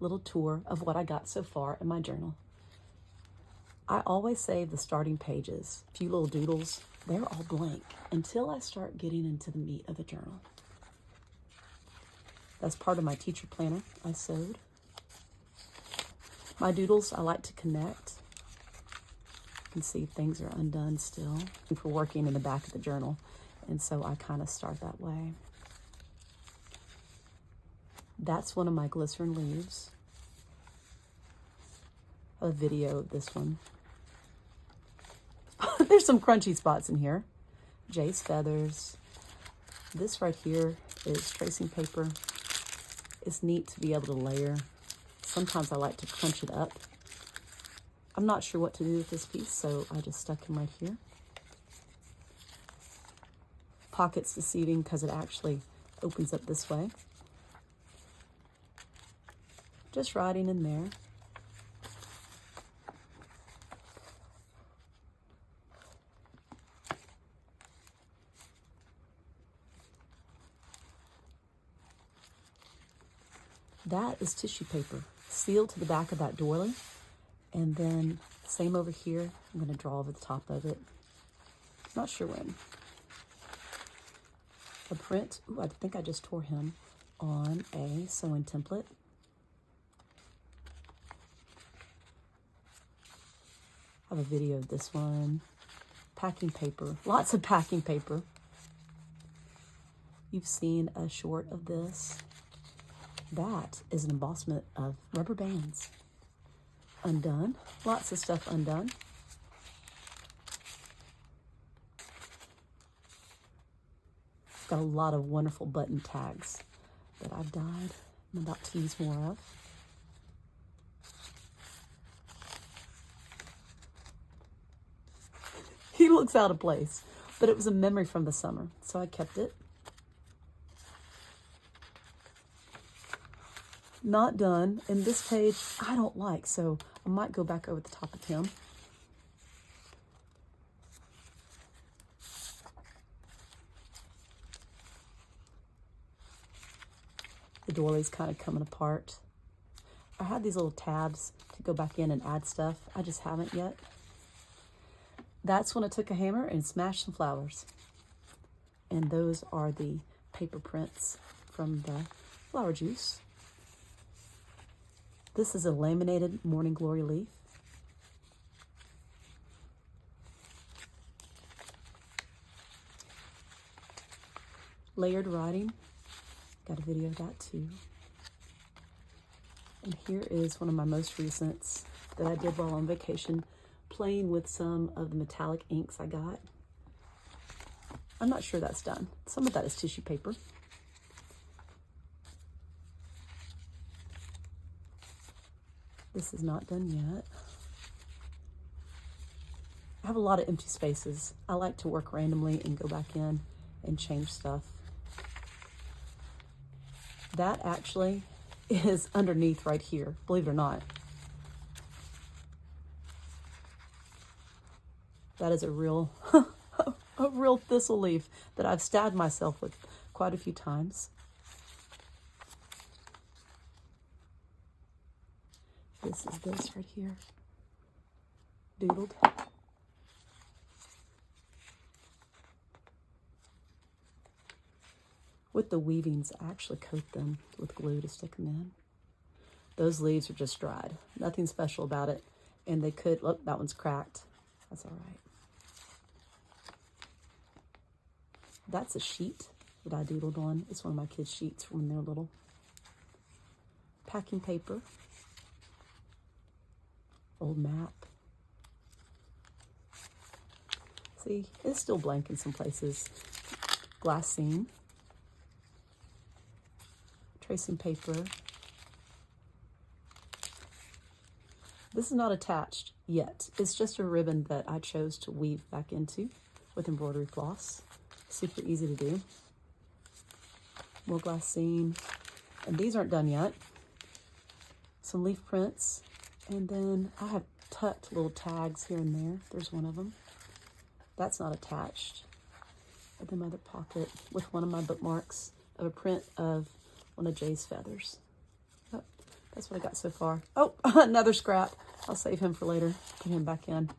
little tour of what I got so far in my journal. I always save the starting pages, a few little doodles. They're all blank until I start getting into the meat of the journal. That's part of my teacher planner I sewed. My doodles I like to connect. You can see things are undone still for working in the back of the journal, and so I kind of start that way. That's one of my glycerin leaves. A video of this one. There's some crunchy spots in here. Jay's feathers. This right here is tracing paper. It's neat to be able to layer. Sometimes I like to crunch it up. I'm not sure what to do with this piece, so I just stuck him right here. Pocket's deceiving because it actually opens up this way. Just writing in there. That is tissue paper, sealed to the back of that doily. And then same over here, I'm gonna draw over the top of it. Not sure when. A print, ooh, I think I just tore him on a sewing template. I have a video of this one. Packing paper, lots of packing paper. You've seen a short of this. That is an embossment of rubber bands. Undone, lots of stuff undone. Got a lot of wonderful button tags that I've dyed. I'm about to use more of. He looks out of place, but it was a memory from the summer, so I kept it. Not done, and this page I don't like, so I might go back over the top of him. The doilies kind of coming apart. I had these little tabs to go back in and add stuff. I just haven't yet. That's when I took a hammer and smashed some flowers. And those are the paper prints from the flower juice. This is a laminated Morning Glory leaf. Layered writing. Got a video of that too. And here is one of my most recents that I did while on vacation, playing with some of the metallic inks I got. I'm not sure that's done. Some of that is tissue paper. This is not done yet. I have a lot of empty spaces. I like to work randomly and go back in and change stuff. That actually is underneath right here, believe it or not. That is a real, a real thistle leaf that I've stabbed myself with quite a few times. This is this right here, doodled. With the weavings, I actually coat them with glue to stick them in. Those leaves are just dried. Nothing special about it. And they could, look, that one's cracked. That's all right. That's a sheet that I doodled on. It's one of my kids' sheets from when they're little. Packing paper. Old map. See, it's still blank in some places. Glassine. Tracing paper. This is not attached yet. It's just a ribbon that I chose to weave back into with embroidery floss. Super easy to do. More glassine. And these aren't done yet. Some leaf prints. And then I have tucked little tags here and there. There's one of them. That's not attached. And then my other pocket with one of my bookmarks of a print of one of Jay's feathers. Oh, That's what I got so far. Oh, another scrap. I'll save him for later. Put him back in.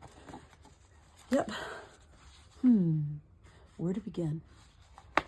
Yep. Where to begin?